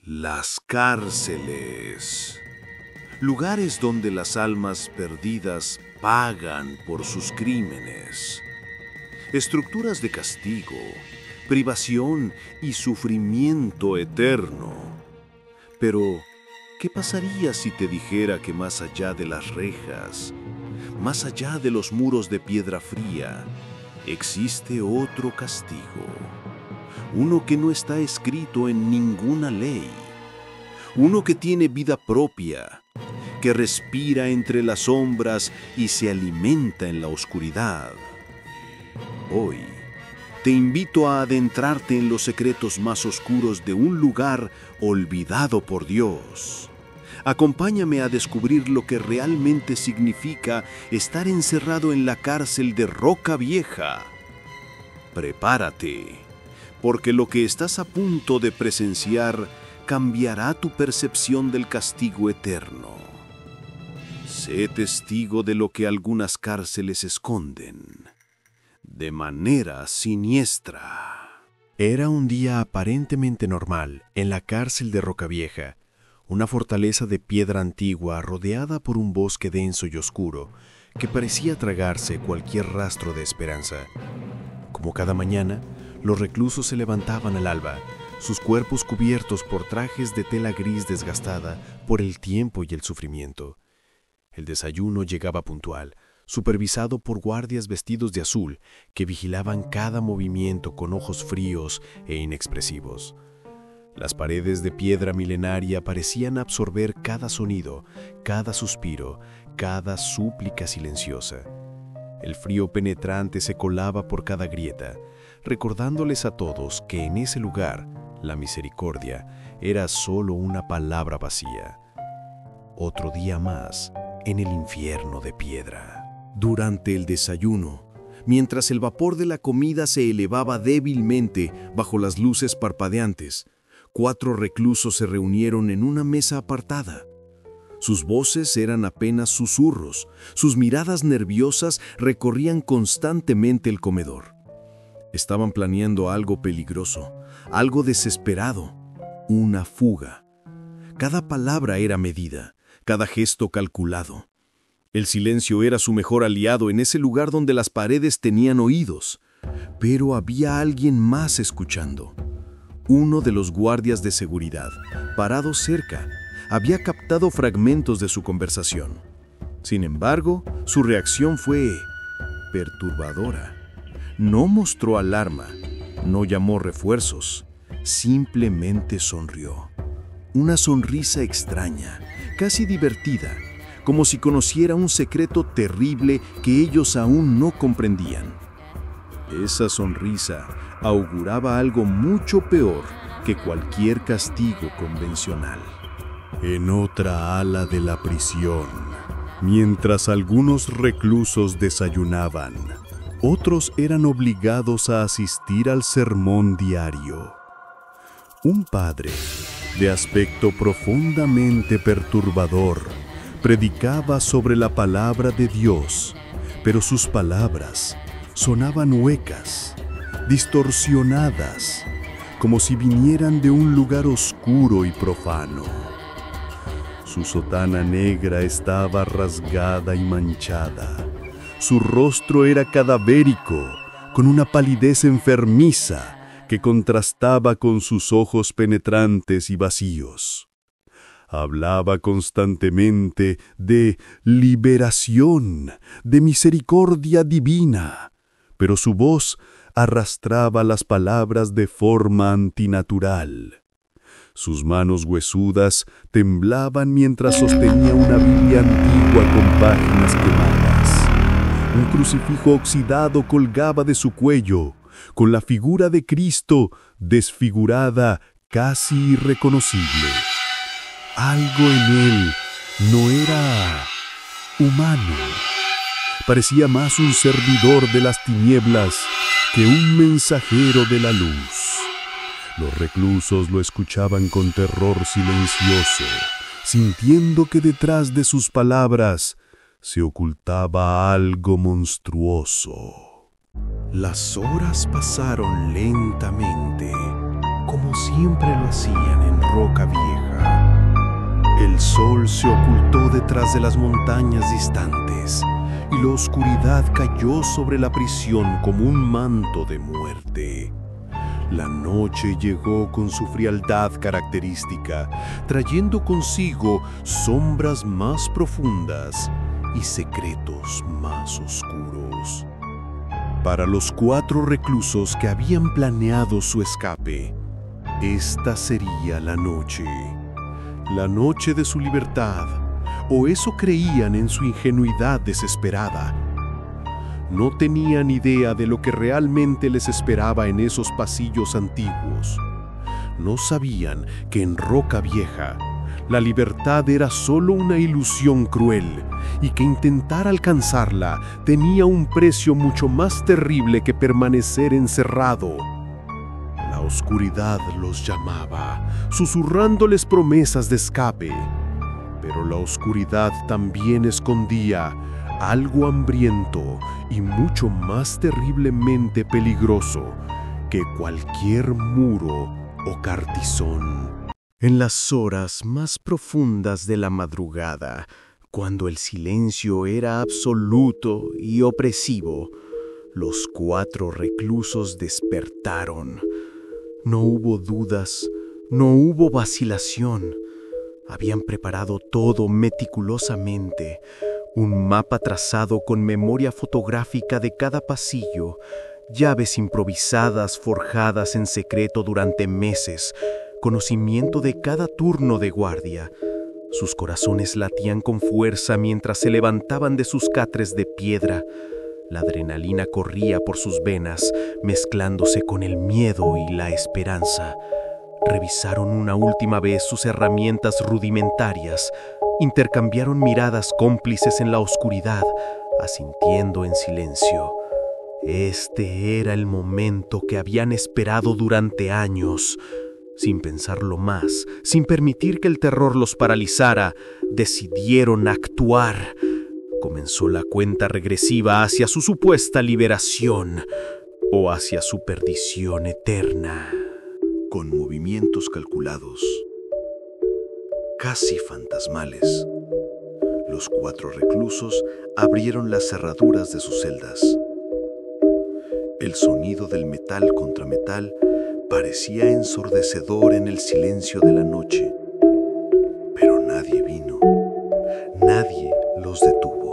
Las cárceles. Lugares donde las almas perdidas pagan por sus crímenes. Estructuras de castigo, privación y sufrimiento eterno. Pero, ¿qué pasaría si te dijera que más allá de las rejas, más allá de los muros de piedra fría, existe otro castigo? Uno que no está escrito en ninguna ley. Uno que tiene vida propia, que respira entre las sombras y se alimenta en la oscuridad. Hoy, te invito a adentrarte en los secretos más oscuros de un lugar olvidado por Dios. Acompáñame a descubrir lo que realmente significa estar encerrado en la cárcel de Roca Vieja. Prepárate, porque lo que estás a punto de presenciar cambiará tu percepción del castigo eterno. Sé testigo de lo que algunas cárceles esconden, de manera siniestra. Era un día aparentemente normal en la cárcel de Roca Vieja, una fortaleza de piedra antigua rodeada por un bosque denso y oscuro que parecía tragarse cualquier rastro de esperanza. Como cada mañana, los reclusos se levantaban al alba, sus cuerpos cubiertos por trajes de tela gris desgastada por el tiempo y el sufrimiento. El desayuno llegaba puntual, supervisado por guardias vestidos de azul que vigilaban cada movimiento con ojos fríos e inexpresivos. Las paredes de piedra milenaria parecían absorber cada sonido, cada suspiro, cada súplica silenciosa. El frío penetrante se colaba por cada grieta, recordándoles a todos que en ese lugar la misericordia era solo una palabra vacía. Otro día más en el infierno de piedra. Durante el desayuno, mientras el vapor de la comida se elevaba débilmente bajo las luces parpadeantes, 4 reclusos se reunieron en una mesa apartada. Sus voces eran apenas susurros, sus miradas nerviosas recorrían constantemente el comedor. Estaban planeando algo peligroso, algo desesperado, una fuga. Cada palabra era medida, cada gesto calculado. El silencio era su mejor aliado en ese lugar donde las paredes tenían oídos. Pero había alguien más escuchando. Uno de los guardias de seguridad, parado cerca, había captado fragmentos de su conversación. Sin embargo, su reacción fue perturbadora. No mostró alarma, no llamó refuerzos, simplemente sonrió. Una sonrisa extraña, casi divertida, como si conociera un secreto terrible que ellos aún no comprendían. Esa sonrisa auguraba algo mucho peor que cualquier castigo convencional. En otra ala de la prisión, mientras algunos reclusos desayunaban, otros eran obligados a asistir al sermón diario. Un padre, de aspecto profundamente perturbador, predicaba sobre la palabra de Dios, pero sus palabras sonaban huecas, distorsionadas, como si vinieran de un lugar oscuro y profano. Su sotana negra estaba rasgada y manchada. Su rostro era cadavérico, con una palidez enfermiza que contrastaba con sus ojos penetrantes y vacíos. Hablaba constantemente de liberación, de misericordia divina, pero su voz arrastraba las palabras de forma antinatural. Sus manos huesudas temblaban mientras sostenía una Biblia antigua con páginas quemadas. Un crucifijo oxidado colgaba de su cuello, con la figura de Cristo desfigurada, casi irreconocible. Algo en él no era humano. Parecía más un servidor de las tinieblas que un mensajero de la luz. Los reclusos lo escuchaban con terror silencioso, sintiendo que detrás de sus palabras se ocultaba algo monstruoso. Las horas pasaron lentamente, como siempre lo hacían en Roca Vieja. El sol se ocultó detrás de las montañas distantes y la oscuridad cayó sobre la prisión como un manto de muerte. La noche llegó con su frialdad característica, trayendo consigo sombras más profundas y secretos más oscuros. Para los 4 reclusos que habían planeado su escape, esta sería la noche de su libertad, o eso creían en su ingenuidad desesperada. No tenían idea de lo que realmente les esperaba en esos pasillos antiguos. No sabían que en Roca Vieja la libertad era solo una ilusión cruel y que intentar alcanzarla tenía un precio mucho más terrible que permanecer encerrado. La oscuridad los llamaba, susurrándoles promesas de escape, pero la oscuridad también escondía algo hambriento y mucho más terriblemente peligroso que cualquier muro o cartizón. En las horas más profundas de la madrugada, cuando el silencio era absoluto y opresivo, los 4 reclusos despertaron. No hubo dudas, no hubo vacilación. Habían preparado todo meticulosamente, un mapa trazado con memoria fotográfica de cada pasillo, llaves improvisadas forjadas en secreto durante meses, conocimiento de cada turno de guardia. Sus corazones latían con fuerza mientras se levantaban de sus catres de piedra. La adrenalina corría por sus venas, mezclándose con el miedo y la esperanza. Revisaron una última vez sus herramientas rudimentarias, intercambiaron miradas cómplices en la oscuridad, asintiendo en silencio. Este era el momento que habían esperado durante años. Sin pensarlo más, sin permitir que el terror los paralizara, decidieron actuar. Comenzó la cuenta regresiva hacia su supuesta liberación o hacia su perdición eterna. Con movimientos calculados, casi fantasmales, los 4 reclusos abrieron las cerraduras de sus celdas. El sonido del metal contra metal parecía ensordecedor en el silencio de la noche, pero nadie vino, nadie los detuvo.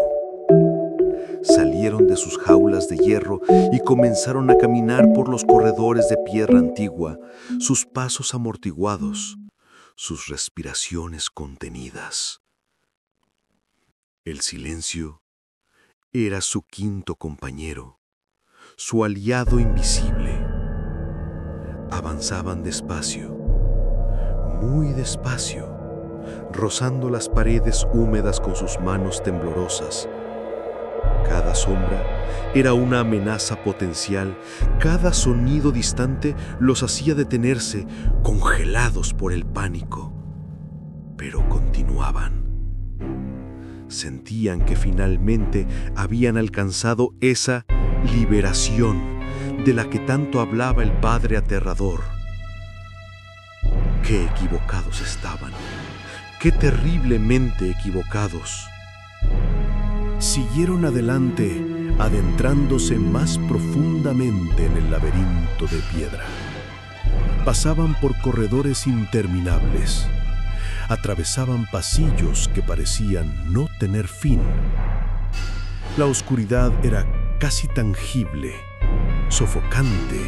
Salieron de sus jaulas de hierro y comenzaron a caminar por los corredores de piedra antigua, sus pasos amortiguados, sus respiraciones contenidas. El silencio era su 5º compañero, su aliado invisible. Avanzaban despacio, muy despacio, rozando las paredes húmedas con sus manos temblorosas. Cada sombra era una amenaza potencial, cada sonido distante los hacía detenerse, congelados por el pánico. Pero continuaban. Sentían que finalmente habían alcanzado esa liberación de la que tanto hablaba el Padre Aterrador. Qué equivocados estaban, qué terriblemente equivocados. Siguieron adelante, adentrándose más profundamente en el laberinto de piedra. Pasaban por corredores interminables, atravesaban pasillos que parecían no tener fin. La oscuridad era casi tangible, sofocante.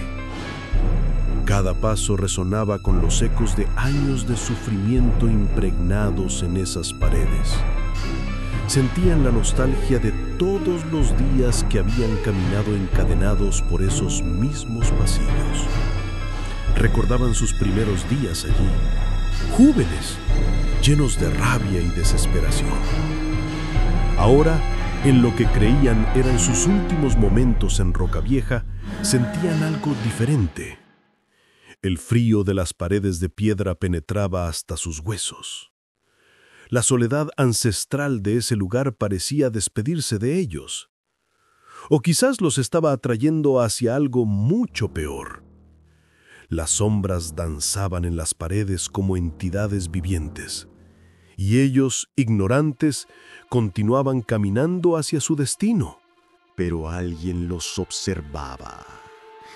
Cada paso resonaba con los ecos de años de sufrimiento impregnados en esas paredes. Sentían la nostalgia de todos los días que habían caminado encadenados por esos mismos pasillos. Recordaban sus primeros días allí, jóvenes, llenos de rabia y desesperación. Ahora, en lo que creían eran sus últimos momentos en Roca Vieja, sentían algo diferente. El frío de las paredes de piedra penetraba hasta sus huesos. La soledad ancestral de ese lugar parecía despedirse de ellos. O quizás los estaba atrayendo hacia algo mucho peor. Las sombras danzaban en las paredes como entidades vivientes, y ellos, ignorantes, continuaban caminando hacia su destino. Pero alguien los observaba.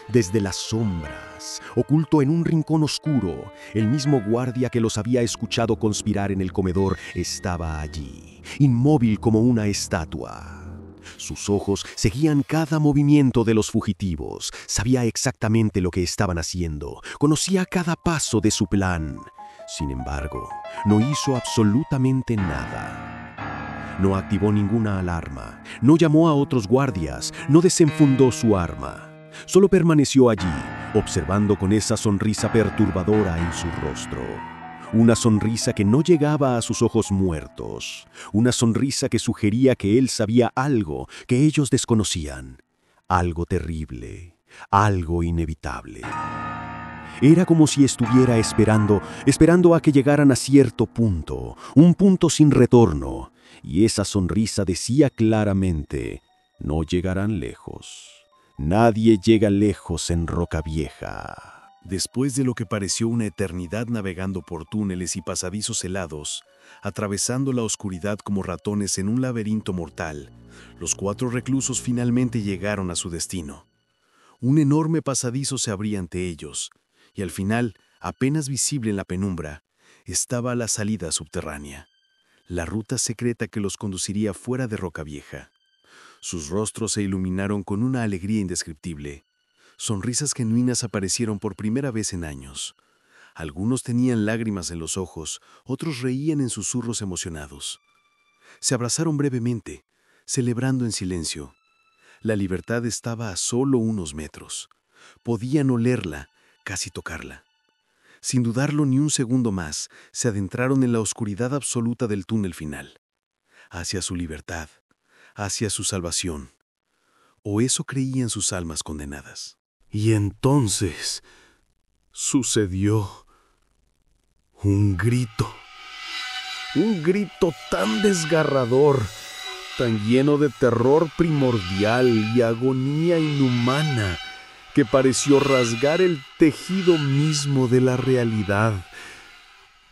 Desde las sombras, oculto en un rincón oscuro, el mismo guardia que los había escuchado conspirar en el comedor estaba allí, inmóvil como una estatua. Sus ojos seguían cada movimiento de los fugitivos, sabía exactamente lo que estaban haciendo, conocía cada paso de su plan. Sin embargo, no hizo absolutamente nada. No activó ninguna alarma, no llamó a otros guardias, no desenfundó su arma. Solo permaneció allí, observando con esa sonrisa perturbadora en su rostro. Una sonrisa que no llegaba a sus ojos muertos. Una sonrisa que sugería que él sabía algo que ellos desconocían. Algo terrible, algo inevitable. Era como si estuviera esperando a que llegaran a cierto punto, un punto sin retorno. Y esa sonrisa decía claramente, no llegarán lejos. Nadie llega lejos en Rocavieja. Después de lo que pareció una eternidad navegando por túneles y pasadizos helados, atravesando la oscuridad como ratones en un laberinto mortal, los 4 reclusos finalmente llegaron a su destino. Un enorme pasadizo se abría ante ellos, y al final, apenas visible en la penumbra, estaba la salida subterránea, la ruta secreta que los conduciría fuera de Rocavieja. Sus rostros se iluminaron con una alegría indescriptible. Sonrisas genuinas aparecieron por primera vez en años. Algunos tenían lágrimas en los ojos, otros reían en susurros emocionados. Se abrazaron brevemente, celebrando en silencio. La libertad estaba a solo unos metros. Podían olerla, casi tocarla. Sin dudarlo ni un segundo más, se adentraron en la oscuridad absoluta del túnel final. Hacia su libertad, hacia su salvación. O eso creían sus almas condenadas. Y entonces sucedió un grito tan desgarrador, tan lleno de terror primordial y agonía inhumana, que pareció rasgar el tejido mismo de la realidad.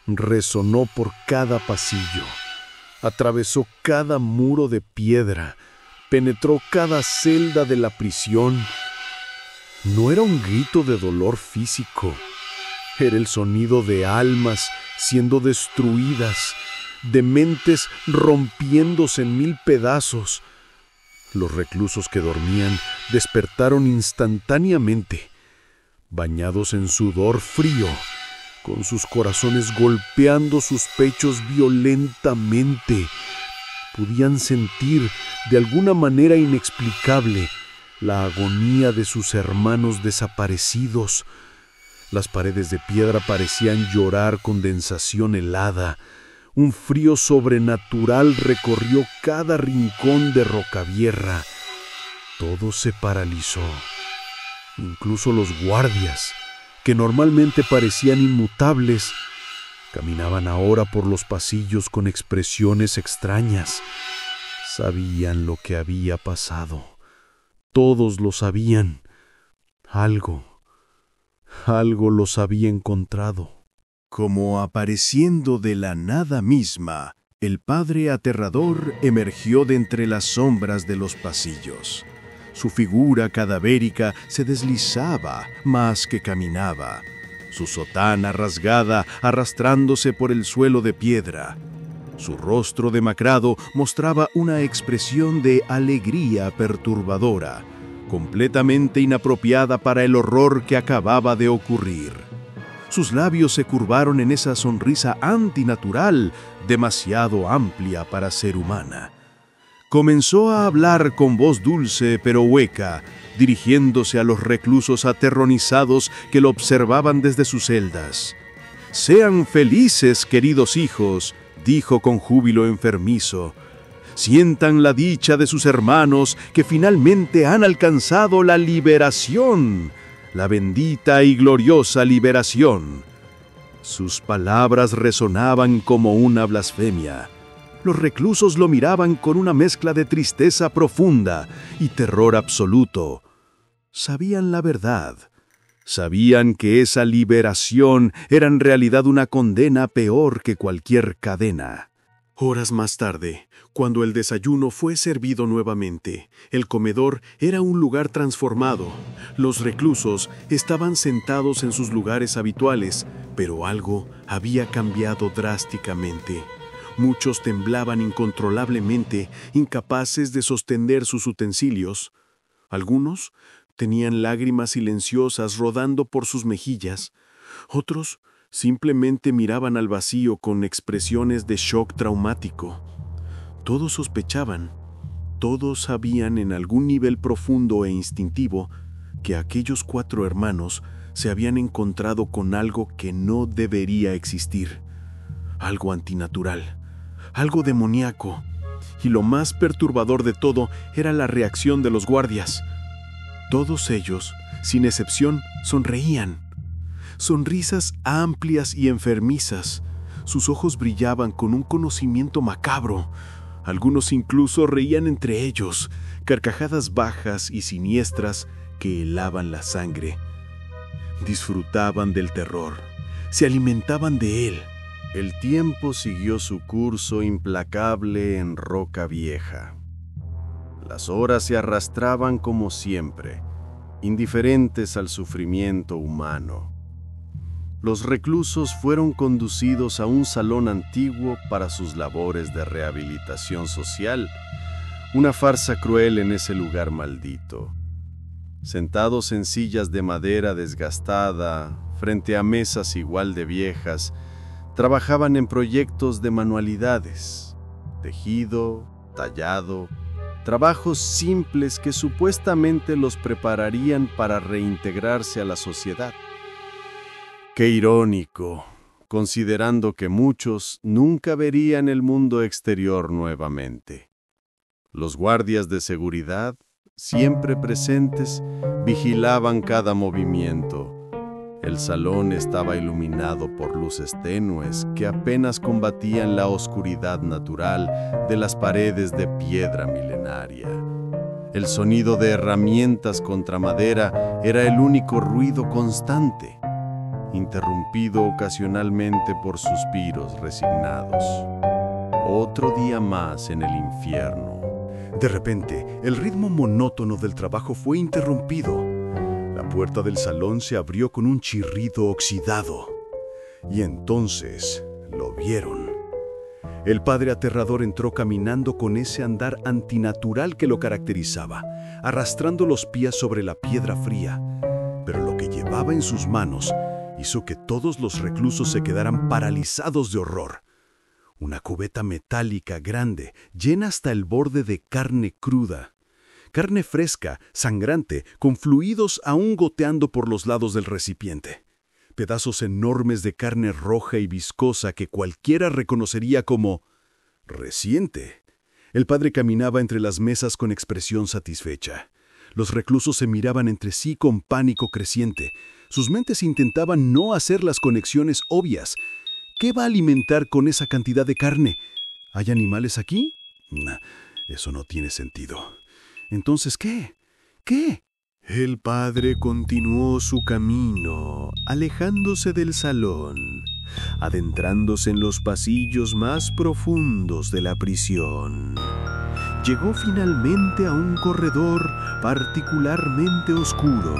Resonó por cada pasillo, atravesó cada muro de piedra, penetró cada celda de la prisión. No era un grito de dolor físico, era el sonido de almas siendo destruidas, de mentes rompiéndose en 1000 pedazos. Los reclusos que dormían despertaron instantáneamente, bañados en sudor frío, con sus corazones golpeando sus pechos violentamente. Podían sentir, de alguna manera inexplicable, la agonía de sus hermanos desaparecidos. Las paredes de piedra parecían llorar condensación helada. Un frío sobrenatural recorrió cada rincón de Rocavieja. Todo se paralizó. Incluso los guardias, que normalmente parecían inmutables, caminaban ahora por los pasillos con expresiones extrañas. Sabían lo que había pasado. Todos lo sabían. Algo los había encontrado. Como apareciendo de la nada misma, el padre aterrador emergió de entre las sombras de los pasillos. Su figura cadavérica se deslizaba más que caminaba, su sotana rasgada arrastrándose por el suelo de piedra. Su rostro demacrado mostraba una expresión de alegría perturbadora, completamente inapropiada para el horror que acababa de ocurrir. Sus labios se curvaron en esa sonrisa antinatural, demasiado amplia para ser humana. Comenzó a hablar con voz dulce pero hueca, dirigiéndose a los reclusos aterrorizados que lo observaban desde sus celdas. «Sean felices, queridos hijos», dijo con júbilo enfermizo. «Sientan la dicha de sus hermanos que finalmente han alcanzado la liberación, la bendita y gloriosa liberación». Sus palabras resonaban como una blasfemia. Los reclusos lo miraban con una mezcla de tristeza profunda y terror absoluto. Sabían la verdad. Sabían que esa liberación era en realidad una condena peor que cualquier cadena. Horas más tarde, cuando el desayuno fue servido nuevamente, el comedor era un lugar transformado. Los reclusos estaban sentados en sus lugares habituales, pero algo había cambiado drásticamente. Muchos temblaban incontrolablemente, incapaces de sostener sus utensilios. Algunos tenían lágrimas silenciosas rodando por sus mejillas. Otros simplemente miraban al vacío con expresiones de shock traumático. Todos sospechaban, todos sabían en algún nivel profundo e instintivo que aquellos 4 hermanos se habían encontrado con algo que no debería existir, algo antinatural, algo demoníaco, y lo más perturbador de todo era la reacción de los guardias. Todos ellos, sin excepción, sonreían. Sonrisas amplias y enfermizas. Sus ojos brillaban con un conocimiento macabro. Algunos incluso reían entre ellos, carcajadas bajas y siniestras que helaban la sangre. Disfrutaban del terror, se alimentaban de él. El tiempo siguió su curso implacable en Roca Vieja. Las horas se arrastraban como siempre, indiferentes al sufrimiento humano. Los reclusos fueron conducidos a un salón antiguo para sus labores de rehabilitación social, una farsa cruel en ese lugar maldito. Sentados en sillas de madera desgastada, frente a mesas igual de viejas, trabajaban en proyectos de manualidades, tejido, tallado, trabajos simples que supuestamente los prepararían para reintegrarse a la sociedad. Qué irónico, considerando que muchos nunca verían el mundo exterior nuevamente. Los guardias de seguridad, siempre presentes, vigilaban cada movimiento. El salón estaba iluminado por luces tenues que apenas combatían la oscuridad natural de las paredes de piedra milenaria. El sonido de herramientas contra madera era el único ruido constante, interrumpido ocasionalmente por suspiros resignados. Otro día más en el infierno. De repente, el ritmo monótono del trabajo fue interrumpido. La puerta del salón se abrió con un chirrido oxidado. Y entonces lo vieron. El padre aterrador entró caminando con ese andar antinatural que lo caracterizaba, arrastrando los pies sobre la piedra fría. Pero lo que llevaba en sus manos hizo que todos los reclusos se quedaran paralizados de horror. Una cubeta metálica grande, llena hasta el borde de carne cruda. Carne fresca, sangrante, con fluidos aún goteando por los lados del recipiente. Pedazos enormes de carne roja y viscosa que cualquiera reconocería como reciente. El padre caminaba entre las mesas con expresión satisfecha. Los reclusos se miraban entre sí con pánico creciente. Sus mentes intentaban no hacer las conexiones obvias. ¿Qué va a alimentar con esa cantidad de carne? ¿Hay animales aquí? Nah, eso no tiene sentido. Entonces, ¿qué? ¿Qué? El padre continuó su camino, alejándose del salón, adentrándose en los pasillos más profundos de la prisión. Llegó finalmente a un corredor particularmente oscuro,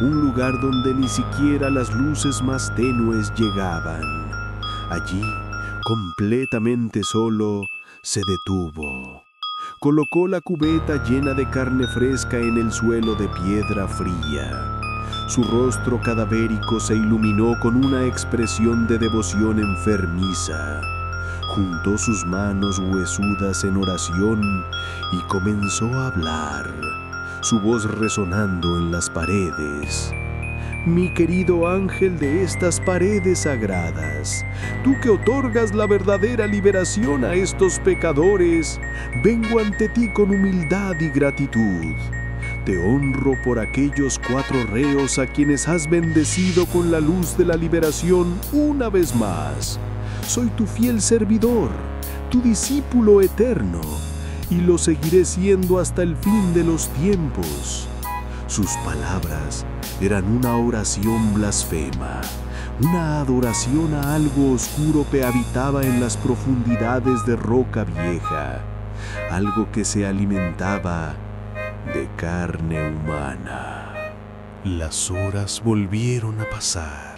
un lugar donde ni siquiera las luces más tenues llegaban. Allí, completamente solo, se detuvo. Colocó la cubeta llena de carne fresca en el suelo de piedra fría. Su rostro cadavérico se iluminó con una expresión de devoción enfermiza. Juntó sus manos huesudas en oración y comenzó a hablar, su voz resonando en las paredes. Mi querido ángel de estas paredes sagradas, tú que otorgas la verdadera liberación a estos pecadores, vengo ante ti con humildad y gratitud. Te honro por aquellos 4 reos a quienes has bendecido con la luz de la liberación una vez más. Soy tu fiel servidor, tu discípulo eterno, y lo seguiré siendo hasta el fin de los tiempos. Sus palabras eran una oración blasfema, una adoración a algo oscuro que habitaba en las profundidades de Roca Vieja, algo que se alimentaba de carne humana. Las horas volvieron a pasar.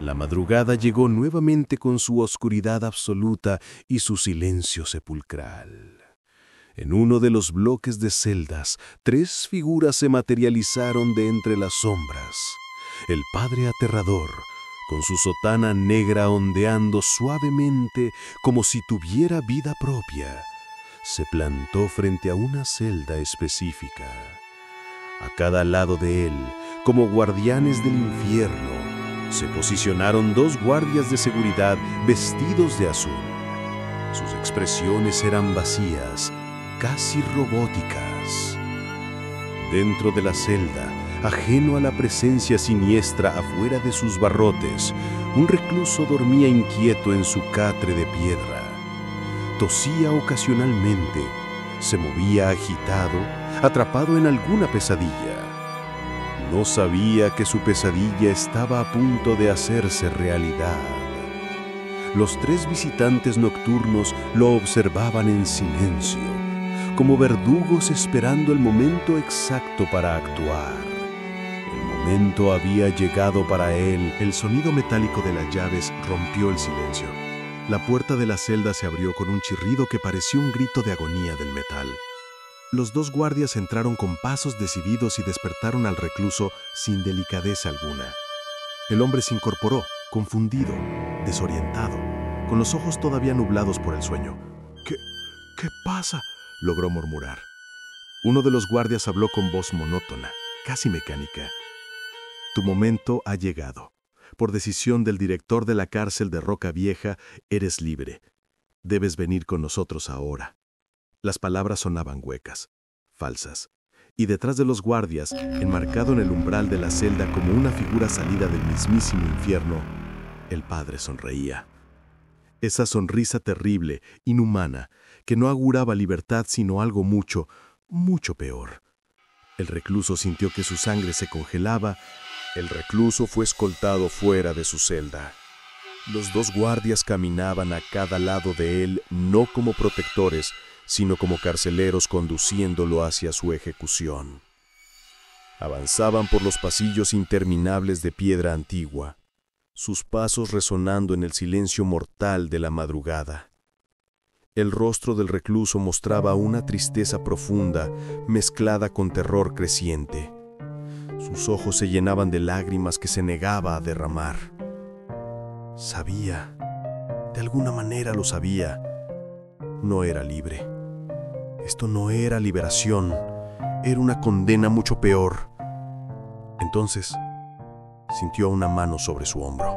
La madrugada llegó nuevamente con su oscuridad absoluta y su silencio sepulcral. En uno de los bloques de celdas, 3 figuras se materializaron de entre las sombras. El padre aterrador, con su sotana negra ondeando suavemente como si tuviera vida propia, se plantó frente a una celda específica. A cada lado de él, como guardianes del infierno, se posicionaron 2 guardias de seguridad vestidos de azul. Sus expresiones eran vacías, casi robóticas. Dentro de la celda, ajeno a la presencia siniestra afuera de sus barrotes, un recluso dormía inquieto en su catre de piedra. Tosía ocasionalmente, se movía agitado, atrapado en alguna pesadilla. No sabía que su pesadilla estaba a punto de hacerse realidad. Los 3 visitantes nocturnos lo observaban en silencio, como verdugos esperando el momento exacto para actuar. El momento había llegado para él. El sonido metálico de las llaves rompió el silencio. La puerta de la celda se abrió con un chirrido que pareció un grito de agonía del metal. Los 2 guardias entraron con pasos decididos y despertaron al recluso sin delicadeza alguna. El hombre se incorporó, confundido, desorientado, con los ojos todavía nublados por el sueño. ¿Qué pasa?, logró murmurar. Uno de los guardias habló con voz monótona, casi mecánica. Tu momento ha llegado. Por decisión del director de la cárcel de Roca Vieja, eres libre. Debes venir con nosotros ahora. Las palabras sonaban huecas, falsas, y detrás de los guardias, enmarcado en el umbral de la celda como una figura salida del mismísimo infierno, el padre sonreía. Esa sonrisa terrible, inhumana, que no auguraba libertad sino algo mucho, mucho peor. El recluso sintió que su sangre se congelaba. El recluso fue escoltado fuera de su celda. Los 2 guardias caminaban a cada lado de él, no como protectores, sino como carceleros conduciéndolo hacia su ejecución. Avanzaban por los pasillos interminables de piedra antigua, sus pasos resonando en el silencio mortal de la madrugada. El rostro del recluso mostraba una tristeza profunda mezclada con terror creciente. Sus ojos se llenaban de lágrimas que se negaba a derramar. Sabía, de alguna manera lo sabía, no era libre. Esto no era liberación, era una condena mucho peor. Entonces, sintió una mano sobre su hombro.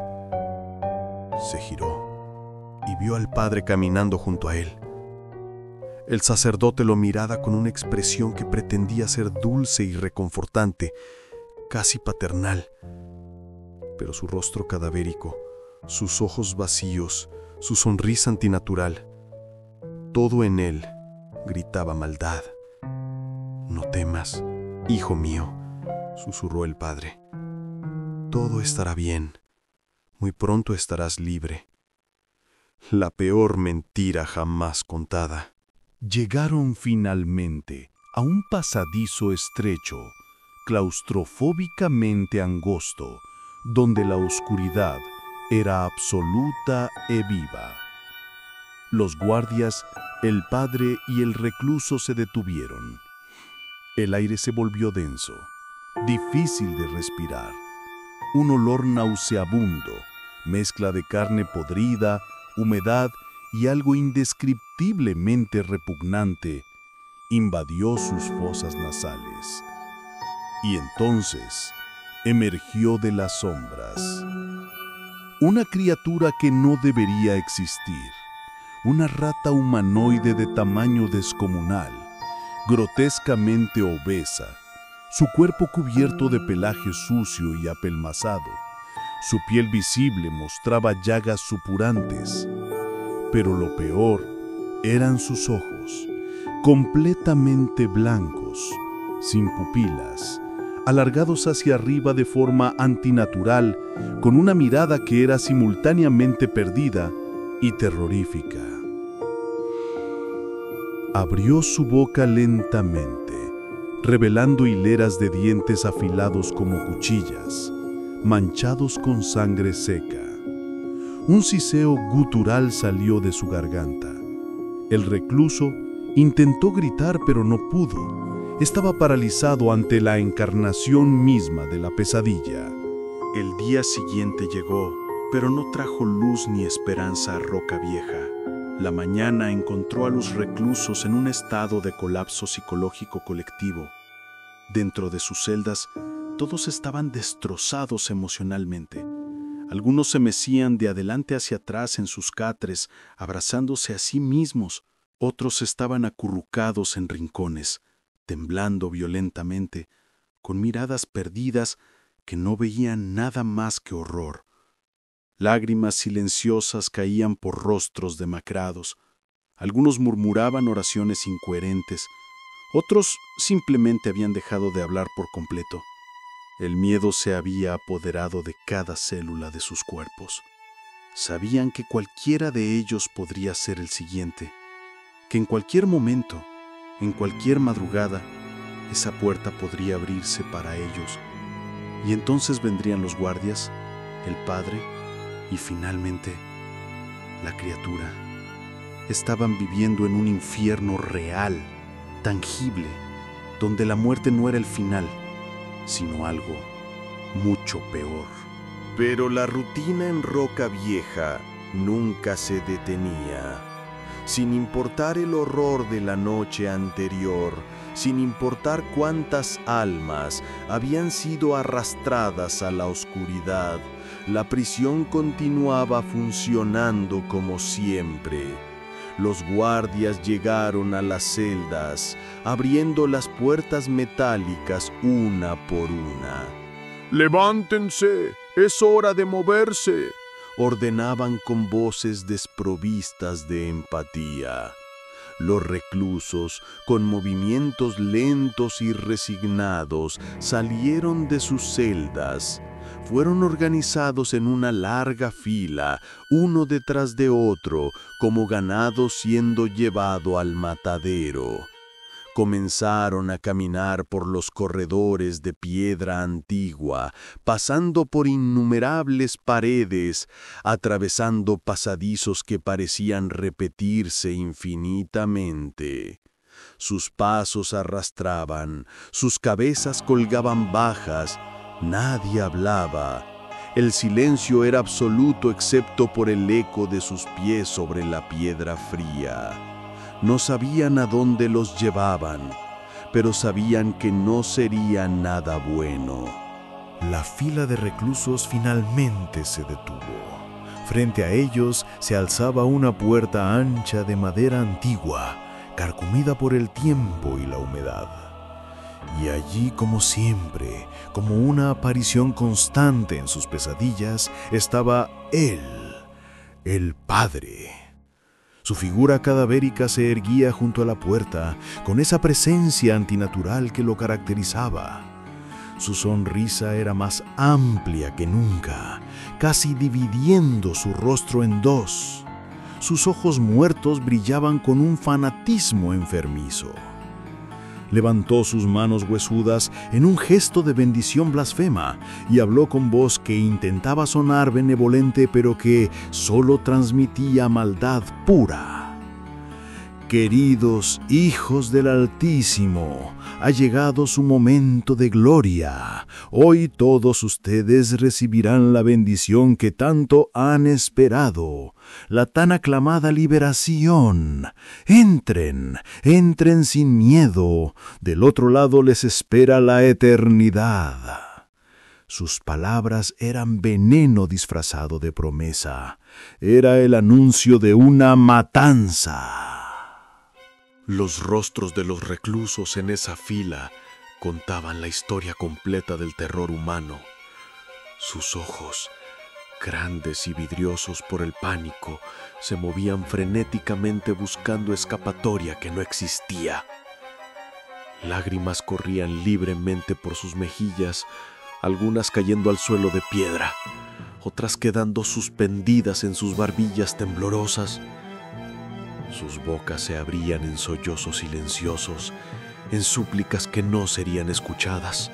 Se giró y vio al padre caminando junto a él. El sacerdote lo miraba con una expresión que pretendía ser dulce y reconfortante, casi paternal. Pero su rostro cadavérico, sus ojos vacíos, su sonrisa antinatural, todo en él gritaba maldad. No temas, hijo mío, susurró el padre. Todo estará bien. Muy pronto estarás libre. La peor mentira jamás contada. Llegaron finalmente a un pasadizo estrecho, claustrofóbicamente angosto, donde la oscuridad era absoluta e viva. Los guardias, el padre y el recluso se detuvieron. El aire se volvió denso, difícil de respirar. Un olor nauseabundo, mezcla de carne podrida, humedad y algo indescriptiblemente repugnante, invadió sus fosas nasales. Y entonces emergió de las sombras una criatura que no debería existir, una rata humanoide de tamaño descomunal, grotescamente obesa, su cuerpo cubierto de pelaje sucio y apelmazado. Su piel visible mostraba llagas supurantes, pero lo peor eran sus ojos, completamente blancos, sin pupilas, alargados hacia arriba de forma antinatural, con una mirada que era simultáneamente perdida y terrorífica. Abrió su boca lentamente, revelando hileras de dientes afilados como cuchillas, manchados con sangre seca. Un siseo gutural salió de su garganta. El recluso intentó gritar, pero no pudo. Estaba paralizado ante la encarnación misma de la pesadilla. El día siguiente llegó, pero no trajo luz ni esperanza a Rocavieja. La mañana encontró a los reclusos en un estado de colapso psicológico colectivo. Dentro de sus celdas, todos estaban destrozados emocionalmente. Algunos se mecían de adelante hacia atrás en sus catres, abrazándose a sí mismos. Otros estaban acurrucados en rincones, temblando violentamente, con miradas perdidas que no veían nada más que horror. Lágrimas silenciosas caían por rostros demacrados. Algunos murmuraban oraciones incoherentes. Otros simplemente habían dejado de hablar por completo. El miedo se había apoderado de cada célula de sus cuerpos. Sabían que cualquiera de ellos podría ser el siguiente, que en cualquier momento, en cualquier madrugada, esa puerta podría abrirse para ellos. Y entonces vendrían los guardias, el padre y finalmente la criatura. Estaban viviendo en un infierno real, tangible, donde la muerte no era el final, sino algo mucho peor. Pero la rutina en Rocavieja nunca se detenía. Sin importar el horror de la noche anterior, sin importar cuántas almas habían sido arrastradas a la oscuridad, la prisión continuaba funcionando como siempre. Los guardias llegaron a las celdas, abriendo las puertas metálicas una por una. ¡Levántense! ¡Es hora de moverse!, ordenaban con voces desprovistas de empatía. Los reclusos, con movimientos lentos y resignados, salieron de sus celdas. Fueron organizados en una larga fila, uno detrás de otro, como ganado siendo llevado al matadero. Comenzaron a caminar por los corredores de piedra antigua, pasando por innumerables paredes, atravesando pasadizos que parecían repetirse infinitamente. Sus pasos arrastraban, sus cabezas colgaban bajas, nadie hablaba. El silencio era absoluto excepto por el eco de sus pies sobre la piedra fría. No sabían a dónde los llevaban, pero sabían que no sería nada bueno. La fila de reclusos finalmente se detuvo. Frente a ellos se alzaba una puerta ancha de madera antigua, carcomida por el tiempo y la humedad. Y allí, como siempre, como una aparición constante en sus pesadillas, estaba él, el Padre. Su figura cadavérica se erguía junto a la puerta, con esa presencia antinatural que lo caracterizaba. Su sonrisa era más amplia que nunca, casi dividiendo su rostro en dos. Sus ojos muertos brillaban con un fanatismo enfermizo. Levantó sus manos huesudas en un gesto de bendición blasfema y habló con voz que intentaba sonar benevolente, pero que solo transmitía maldad pura. Queridos hijos del Altísimo, ha llegado su momento de gloria. Hoy todos ustedes recibirán la bendición que tanto han esperado, la tan aclamada liberación. Entren, entren sin miedo. Del otro lado les espera la eternidad. Sus palabras eran veneno disfrazado de promesa. Era el anuncio de una matanza. Los rostros de los reclusos en esa fila contaban la historia completa del terror humano. Sus ojos, grandes y vidriosos por el pánico, se movían frenéticamente buscando escapatoria que no existía. Lágrimas corrían libremente por sus mejillas, algunas cayendo al suelo de piedra, otras quedando suspendidas en sus barbillas temblorosas. Sus bocas se abrían en sollozos silenciosos, en súplicas que no serían escuchadas.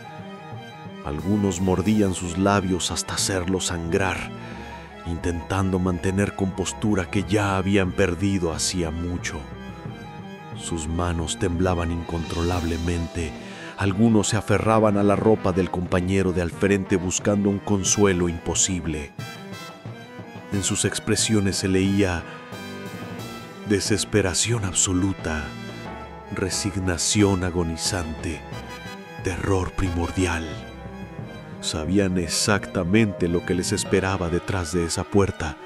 Algunos mordían sus labios hasta hacerlos sangrar, intentando mantener compostura que ya habían perdido hacía mucho. Sus manos temblaban incontrolablemente. Algunos se aferraban a la ropa del compañero de al frente buscando un consuelo imposible. En sus expresiones se leía desesperación absoluta, resignación agonizante, terror primordial. Sabían exactamente lo que les esperaba detrás de esa puerta.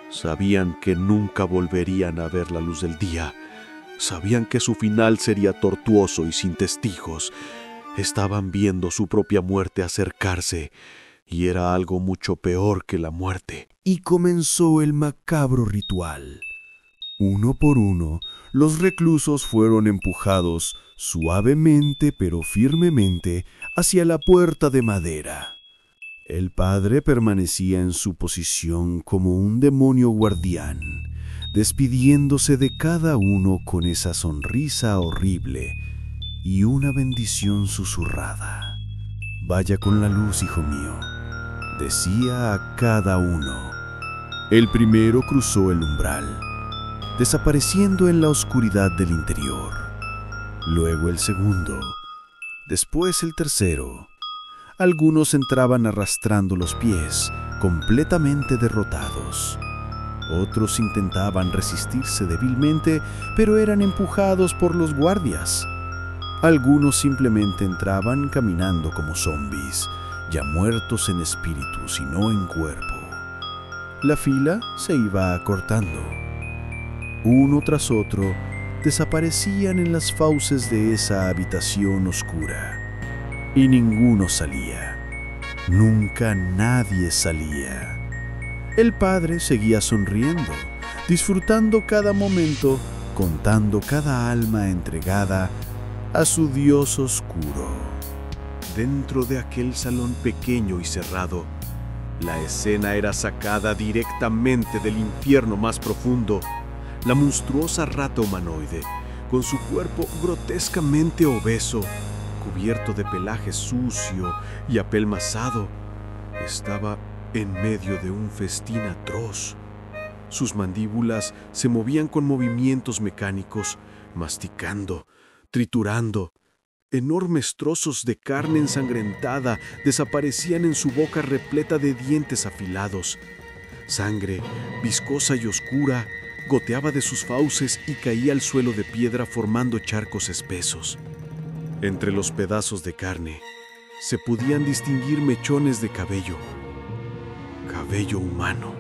Sabían que nunca volverían a ver la luz del día. Sabían que su final sería tortuoso y sin testigos. Estaban viendo su propia muerte acercarse, y era algo mucho peor que la muerte. Y comenzó el macabro ritual. Uno por uno, los reclusos fueron empujados suavemente pero firmemente hacia la puerta de madera. El padre permanecía en su posición como un demonio guardián, despidiéndose de cada uno con esa sonrisa horrible y una bendición susurrada. «Vaya con la luz, hijo mío», decía a cada uno. El primero cruzó el umbral, desapareciendo en la oscuridad del interior. Luego el segundo, después el tercero. Algunos entraban arrastrando los pies, completamente derrotados. Otros intentaban resistirse débilmente, pero eran empujados por los guardias. Algunos simplemente entraban caminando como zombies, ya muertos en espíritus y no en cuerpo. La fila se iba acortando. Uno tras otro, desaparecían en las fauces de esa habitación oscura. Y ninguno salía. Nunca nadie salía. El padre seguía sonriendo, disfrutando cada momento, contando cada alma entregada a su Dios oscuro. Dentro de aquel salón pequeño y cerrado, la escena era sacada directamente del infierno más profundo. La monstruosa rata humanoide, con su cuerpo grotescamente obeso, cubierto de pelaje sucio y apelmazado, estaba en medio de un festín atroz. Sus mandíbulas se movían con movimientos mecánicos, masticando, triturando. Enormes trozos de carne ensangrentada desaparecían en su boca repleta de dientes afilados. Sangre, viscosa y oscura, goteaba de sus fauces y caía al suelo de piedra formando charcos espesos. Entre los pedazos de carne se podían distinguir mechones de cabello humano.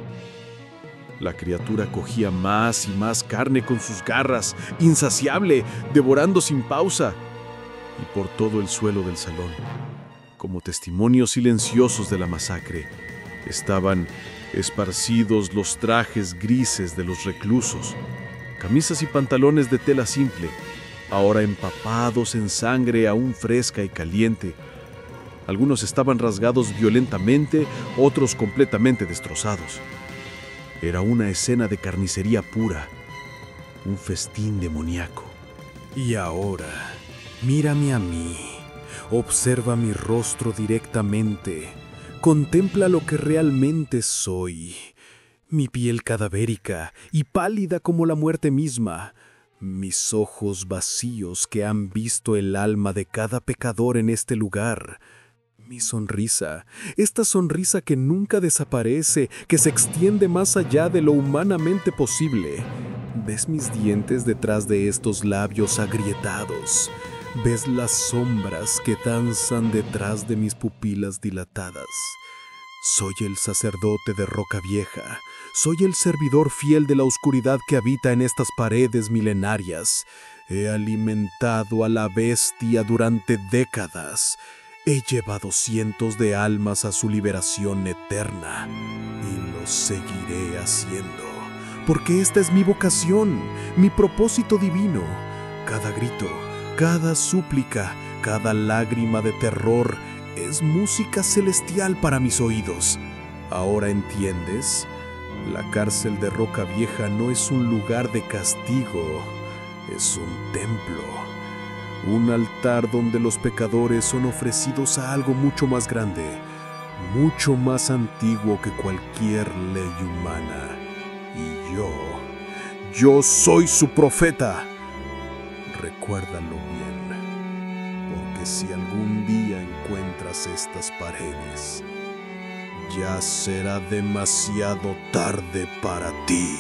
La criatura cogía más y más carne con sus garras, insaciable, devorando sin pausa. Y por todo el suelo del salón, como testimonios silenciosos de la masacre, estaban esparcidos los trajes grises de los reclusos, camisas y pantalones de tela simple, ahora empapados en sangre aún fresca y caliente. Algunos estaban rasgados violentamente, otros completamente destrozados. Era una escena de carnicería pura, un festín demoníaco. Y ahora, mírame a mí, observa mi rostro directamente, contempla lo que realmente soy. Mi piel cadavérica y pálida como la muerte misma, mis ojos vacíos que han visto el alma de cada pecador en este lugar. Mi sonrisa, esta sonrisa que nunca desaparece, que se extiende más allá de lo humanamente posible. ¿Ves mis dientes detrás de estos labios agrietados? ¿Ves las sombras que danzan detrás de mis pupilas dilatadas? Soy el sacerdote de Roca Vieja. Soy el servidor fiel de la oscuridad que habita en estas paredes milenarias. He alimentado a la bestia durante décadas. He llevado cientos de almas a su liberación eterna. Y lo seguiré haciendo. Porque esta es mi vocación, mi propósito divino. Cada grito, Cada súplica, cada lágrima de terror es música celestial para mis oídos. ¿Ahora entiendes? La cárcel de Roca Vieja no es un lugar de castigo, es un templo. Un altar donde los pecadores son ofrecidos a algo mucho más grande, mucho más antiguo que cualquier ley humana. Y yo soy su profeta. Recuérdalo bien, porque si algún día encuentras estas paredes, ya será demasiado tarde para ti.